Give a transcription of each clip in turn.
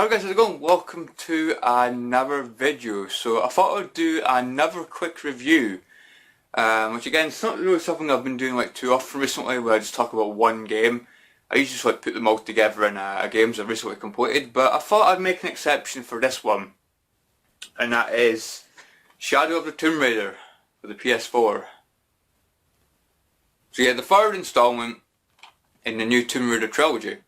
Alright guys, how's it going? Welcome to another video. So I thought I'd do another quick review, which again, it's not really something I've been doing like too often recently, where I just talk about one game. I usually just like put them all together in games I've recently completed, but I thought I'd make an exception for this one, and that is Shadow of the Tomb Raider for the PS4. So yeah, the third installment in the new Tomb Raider trilogy.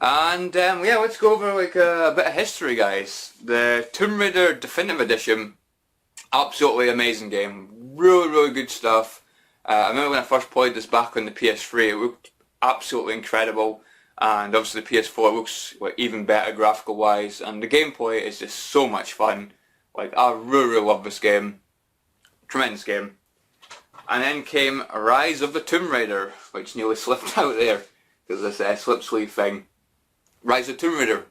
And yeah, let's go over like a bit of history, guys. The Tomb Raider Definitive Edition, absolutely amazing game. Really good stuff. I remember when I first played this back on the PS3, it looked absolutely incredible. And obviously the PS4 looks like even better graphical wise. And the gameplay is just so much fun. Like, I really love this game. Tremendous game. And then came Rise of the Tomb Raider, which nearly slipped out there because of this slip sleeve thing. Rise of Tomb Raider,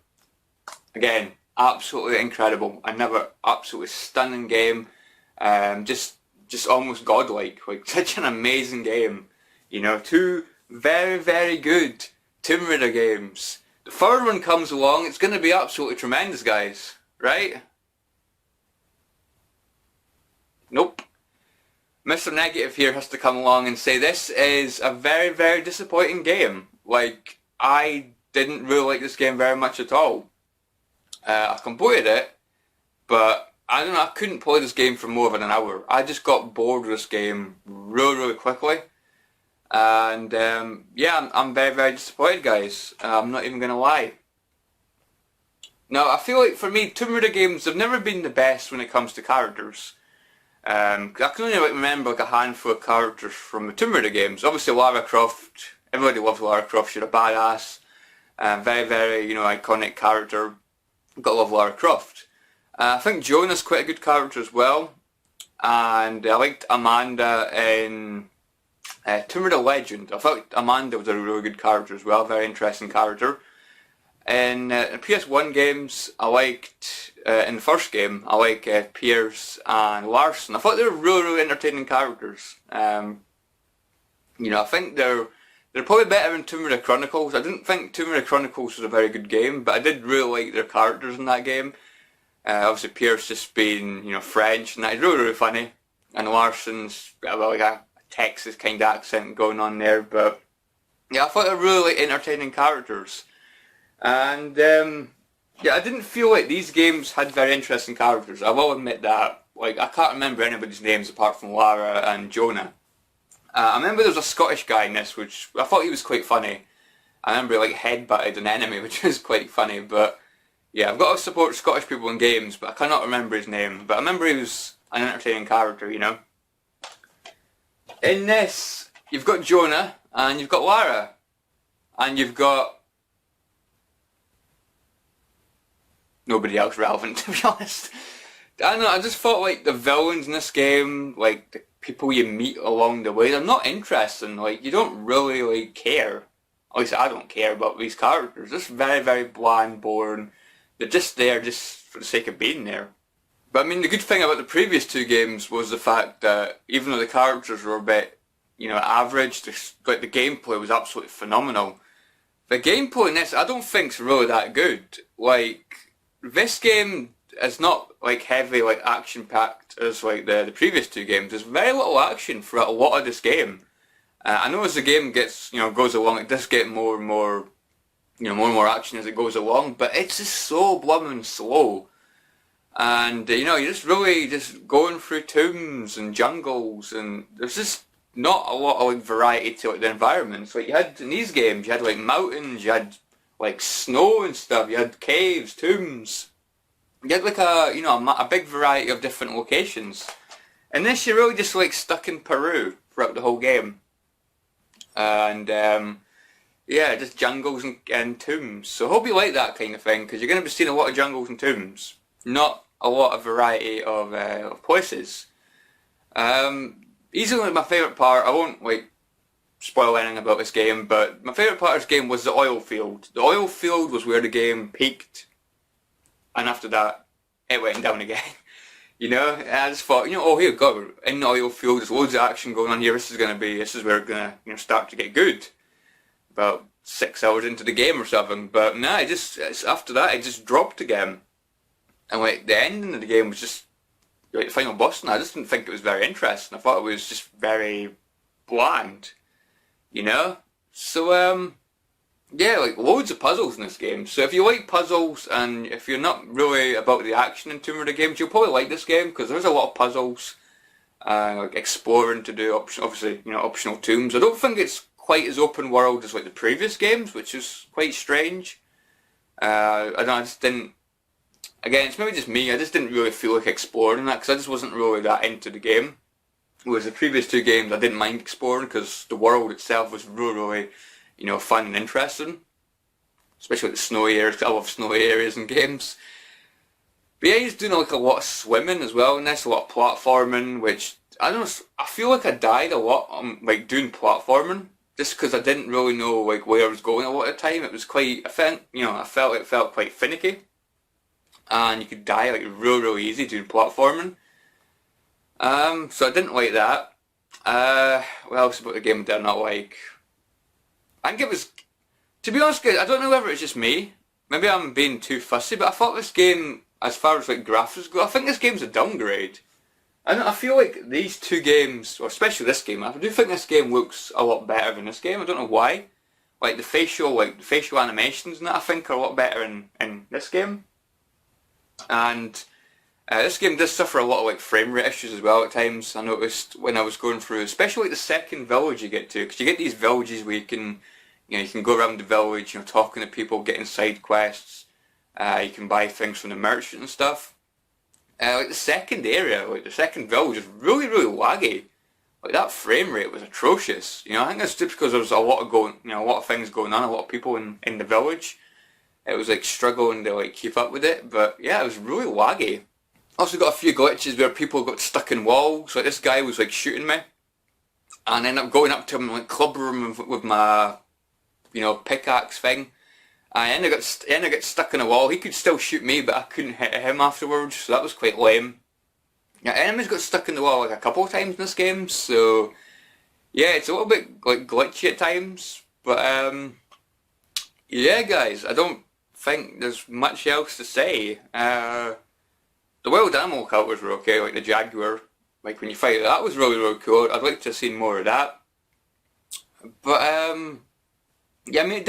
again, absolutely incredible. Another absolutely stunning game, just almost godlike. Like, such an amazing game. You know, two very good Tomb Raider games. The third one comes along, it's going to be absolutely tremendous, guys, right? Nope. Mr. Negative here has to come along and say this is a very disappointing game. Like, I didn't really like this game very much at all. I completed it, but I don't know, I couldn't play this game for more than an hour. I just got bored with this game really quickly. And yeah, I'm very disappointed, guys. I'm not even going to lie. Now, I feel like for me, Tomb Raider games have never been the best when it comes to characters. I can only remember like a handful of characters from the Tomb Raider games. Obviously Lara Croft, everybody loves Lara Croft, she's a badass. Very, iconic character. Gotta love Lara Croft. I think Jonah's quite a good character as well. And I liked Amanda in Tomb Raider Legend. I thought Amanda was a really good character as well, very interesting character. In PS1 games, I liked, in the first game, I liked Pierce and Larson. I thought they were really entertaining characters. I think they're probably better in Tomb Raider Chronicles. I didn't think Tomb Raider Chronicles was a very good game, but I did really like their characters in that game. Obviously Pierce just being, French, and that is really funny. And Larson's got like a Texas kind of accent going on there, but yeah, I thought they were really entertaining characters. And yeah, I didn't feel like these games had very interesting characters. I will admit that. Like, I can't remember anybody's names apart from Lara and Jonah. I remember there was a Scottish guy in this, which I thought he was quite funny. I remember he like headbutted an enemy, which was quite funny, but yeah, I've got to support Scottish people in games, but I cannot remember his name. But I remember he was an entertaining character, In this, you've got Jonah, and you've got Lara, and you've got nobody else relevant, to be honest. I don't know, I just thought like the villains in this game, like the people you meet along the way, they're not interesting. Like, you don't really like care. At least I don't care about these characters. They're just very bland, boring. They're just there just for the sake of being there. But I mean, the good thing about the previous two games was the fact that even though the characters were a bit, average, the gameplay was absolutely phenomenal. The gameplay in this, I don't think is really that good. Like, this game is not like heavy, like action packed as like the previous two games. There's very little action for a lot of this game. I know as the game gets, goes along, it does get more and more action as it goes along, but it's just so blooming slow. And you're just really just going through tombs and jungles, and there's just not a lot of like variety to like the environments. Like, you had in these games, you had like mountains, you had like snow and stuff, you had caves, tombs. You had like a big variety of different locations. And this, you're really just like stuck in Peru throughout the whole game. And yeah, just jungles and tombs. So I hope you like that kind of thing, because you're going to be seeing a lot of jungles and tombs. Not a lot of variety of places. Easily my favourite part, I won't like spoil anything about this game, but my favourite part of this game was the oil field. The oil field was where the game peaked. And after that, it went down again. And I just thought, oh here we go, we're in the oil field, there's loads of action going on here, this is where it's gonna start to get good. But 6 hours into the game or something. But nah, after that, it just dropped again. And like the ending of the game was just like the final boss, and I just didn't think it was very interesting. I thought it was just very bland, you know. So yeah, like loads of puzzles in this game. So if you like puzzles and if you're not really about the action in Tomb Raider games, you'll probably like this game because there's a lot of puzzles, like exploring to do. Obviously, you know, optional tombs. I don't think it's quite as open world as like the previous games, which is quite strange. I don't know, I just didn't. Again, it's maybe just me. I just didn't really feel like exploring that because I just wasn't really that into the game. Whereas the previous two games, I didn't mind exploring because the world itself was really, you know, fun and interesting. Especially like the snowy areas. I love snowy areas in games. But yeah, he's doing like a lot of swimming as well in this, a lot of platforming, which I don't know. I feel like I died a lot on like doing platforming just because I didn't really know like where I was going a lot of the time. It was quite, I felt it felt quite finicky, and you could die like really easy doing platforming. So I didn't like that. What else about the game did I not like? I think it was, to be honest, guys, I don't know whether it's just me. Maybe I'm being too fussy, but I thought this game, as far as like graphics go, I think this game's a downgrade. I feel like these two games, or especially this game, I do think this game looks a lot better than this game. I don't know why. Like the facial animations and that I think are a lot better in this game. And this game does suffer a lot of like frame rate issues as well at times. I noticed when I was going through, especially like the second village you get to, because you get these villages where you can go around the village, talking to people, getting side quests. You can buy things from the merchant and stuff. Like the second area, like the second village is really laggy. Like that frame rate was atrocious. I think that's just because there was a lot of things going on, a lot of people in the village. It was like struggling to like keep up with it, but yeah, it was really laggy. Also got a few glitches where people got stuck in walls. Like this guy was like shooting me, and I ended up going up to him and like clubbering him with my, pickaxe thing. I ended up getting stuck in a wall. He could still shoot me, but I couldn't hit him afterwards, so that was quite lame. Yeah, enemies got stuck in the wall like a couple of times in this game, so yeah, it's a little bit like glitchy at times. But yeah, guys, I don't think there's much else to say. The wild animal encounters were okay, like the jaguar, like when you fight it, that was really cool. I'd like to have seen more of that. But yeah, I mean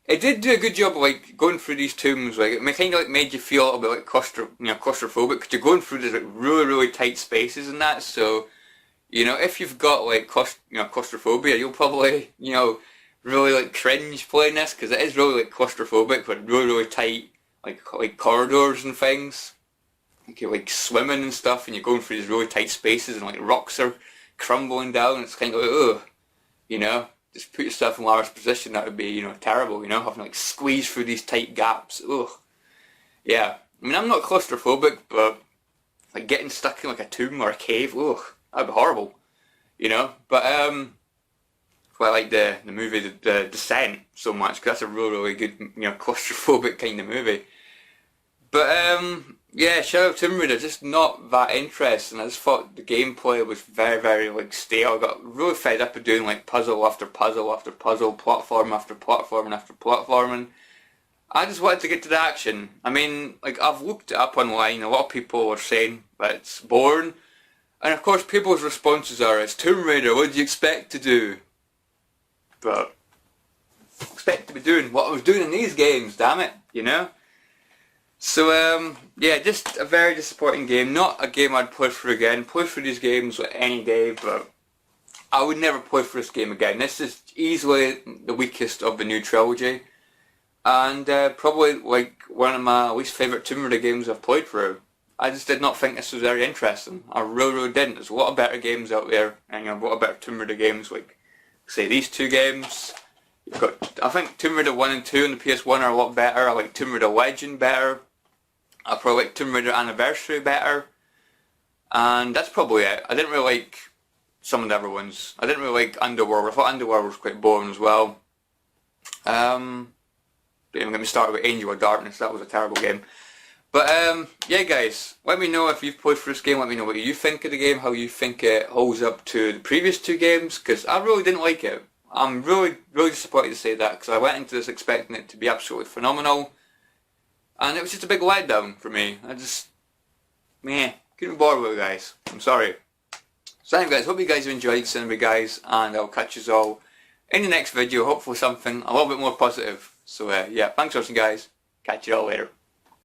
it did do a good job of like going through these tombs. Like it kind of like made you feel a little bit like claustrophobic because you're going through these like really tight spaces and that. So if you've got like claustrophobia, you'll probably really like cringe playing this because it is really like claustrophobic, but really tight like corridors and things. You're like swimming and stuff, and you're going through these really tight spaces, and like rocks are crumbling down. And it's kind of like just put yourself in Lara's position. That would be terrible. Having like squeeze through these tight gaps. Ugh. Yeah. I mean, I'm not claustrophobic, but like getting stuck in like a tomb or a cave. Ugh. That'd be horrible. But I like the movie the Descent so much because that's a really good claustrophobic kind of movie. But yeah, Shadow of Tomb Raider, just not that interesting. I just thought the gameplay was very like stale. I got really fed up of doing like puzzle after puzzle after puzzle, platform after platform after platforming. I just wanted to get to the action. I mean, like I've looked it up online, a lot of people are saying that it's boring. And of course people's responses are, it's Tomb Raider, what do you expect to do? But I expect to be doing what I was doing in these games, damn it, So yeah, just a very disappointing game. Not a game I'd play through again. Play through these games like any day, but I would never play through this game again. This is easily the weakest of the new trilogy, and probably like one of my least favourite Tomb Raider games I've played through. I just did not think this was very interesting. I really didn't. There's a lot of better games out there, and a lot of better Tomb Raider games. Like say these two games. You've got, I think Tomb Raider 1 and 2 on the PS1 are a lot better. I like Tomb Raider Legend better. I probably like Tomb Raider Anniversary better, and that's probably it. I didn't really like some of the other ones. I didn't really like Underworld. I thought Underworld was quite boring as well. Don't even get me started with Angel of Darkness. That was a terrible game. But yeah, guys, let me know if you've played through this game. Let me know what you think of the game, how you think it holds up to the previous two games, because I really didn't like it. I'm really disappointed to say that, because I went into this expecting it to be absolutely phenomenal, and it was just a big letdown for me. I just, couldn't be bothered with it, guys. I'm sorry. So anyway guys, hope you guys have enjoyed Cinema Guys, and I'll catch you all in the next video, hopefully something a little bit more positive. So yeah, thanks for watching guys, catch you all later.